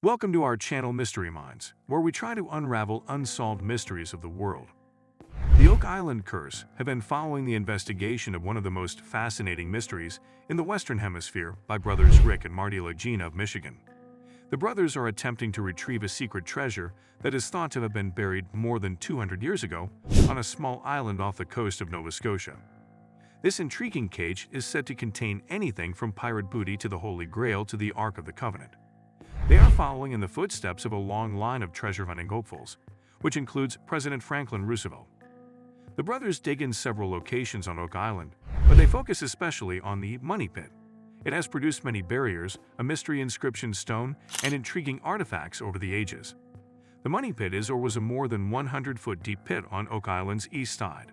Welcome to our channel Mystery Minds, where we try to unravel unsolved mysteries of the world. The Oak Island Curse have been following the investigation of one of the most fascinating mysteries in the Western Hemisphere by brothers Rick and Marty Lagina of Michigan. The brothers are attempting to retrieve a secret treasure that is thought to have been buried more than 200 years ago on a small island off the coast of Nova Scotia. This intriguing cage is said to contain anything from pirate booty to the Holy Grail to the Ark of the Covenant. They are following in the footsteps of a long line of treasure-hunting hopefuls, which includes President Franklin Roosevelt. The brothers dig in several locations on Oak Island, but they focus especially on the Money Pit. It has produced many barriers, a mystery inscription stone, and intriguing artifacts over the ages. The Money Pit is or was a more than 100-foot deep pit on Oak Island's east side.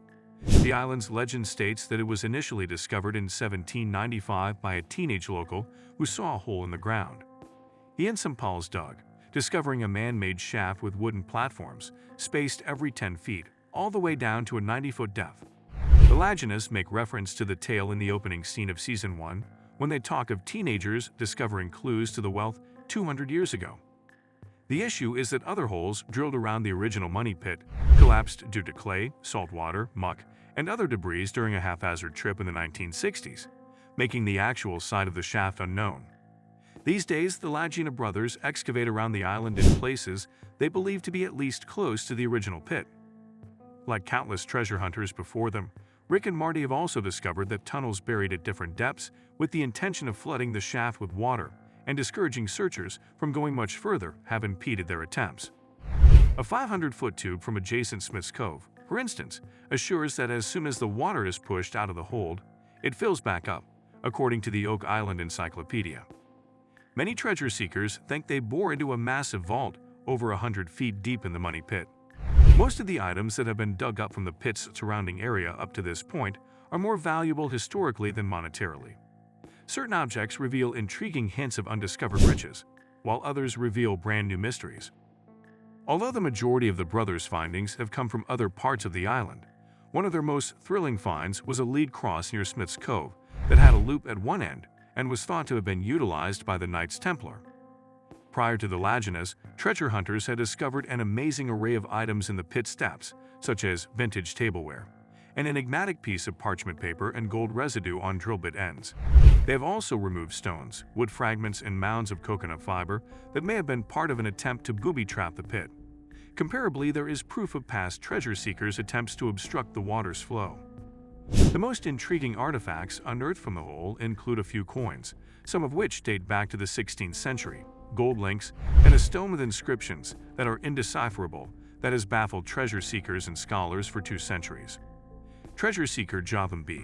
The island's legend states that it was initially discovered in 1795 by a teenage local who saw a hole in the ground. He and some pals dug, discovering a man-made shaft with wooden platforms, spaced every 10 feet, all the way down to a 90-foot depth. The Laginas make reference to the tale in the opening scene of Season 1, when they talk of teenagers discovering clues to the wealth 200 years ago. The issue is that other holes drilled around the original Money Pit collapsed due to clay, salt water, muck, and other debris during a haphazard trip in the 1960s, making the actual site of the shaft unknown. These days, the Lagina brothers excavate around the island in places they believe to be at least close to the original pit. Like countless treasure hunters before them, Rick and Marty have also discovered that tunnels buried at different depths with the intention of flooding the shaft with water and discouraging searchers from going much further have impeded their attempts. A 500-foot tube from adjacent Smith's Cove, for instance, assures that as soon as the water is pushed out of the hold, it fills back up, according to the Oak Island Encyclopedia. Many treasure seekers think they bore into a massive vault over 100 feet deep in the Money Pit. Most of the items that have been dug up from the pit's surrounding area up to this point are more valuable historically than monetarily. Certain objects reveal intriguing hints of undiscovered riches, while others reveal brand new mysteries. Although the majority of the brothers' findings have come from other parts of the island, one of their most thrilling finds was a lead cross near Smith's Cove that had a loop at one end and was thought to have been utilized by the Knights Templar. Prior to the Laginas, treasure hunters had discovered an amazing array of items in the pit steps, such as vintage tableware, an enigmatic piece of parchment paper and gold residue on drill bit ends. They have also removed stones, wood fragments, and mounds of coconut fiber that may have been part of an attempt to booby-trap the pit. Comparably, there is proof of past treasure seekers' attempts to obstruct the water's flow. The most intriguing artifacts unearthed from the hole include a few coins, some of which date back to the 16th century, gold links, and a stone with inscriptions that are indecipherable that has baffled treasure seekers and scholars for 2 centuries. Treasure seeker Jotham B.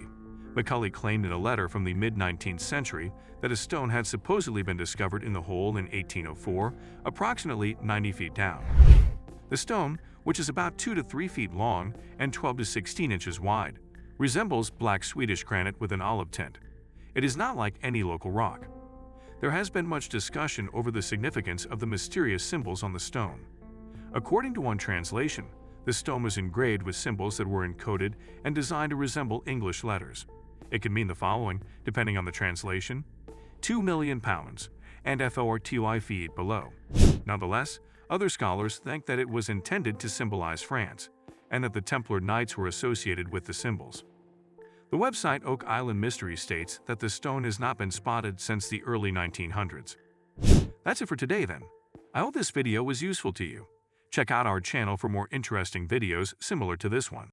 Macaulay claimed in a letter from the mid-19th century that a stone had supposedly been discovered in the hole in 1804, approximately 90 feet down. The stone, which is about 2 to 3 feet long and 12 to 16 inches wide, resembles black Swedish granite with an olive tint. It is not like any local rock. There has been much discussion over the significance of the mysterious symbols on the stone. According to one translation, the stone was engraved with symbols that were encoded and designed to resemble English letters. It could mean the following, depending on the translation: 2 million pounds, and FORTY feet below. Nonetheless, other scholars think that it was intended to symbolize France, and that the Templar Knights were associated with the symbols. The website Oak Island Mystery states that the stone has not been spotted since the early 1900s. That's it for today then. I hope this video was useful to you. Check out our channel for more interesting videos similar to this one.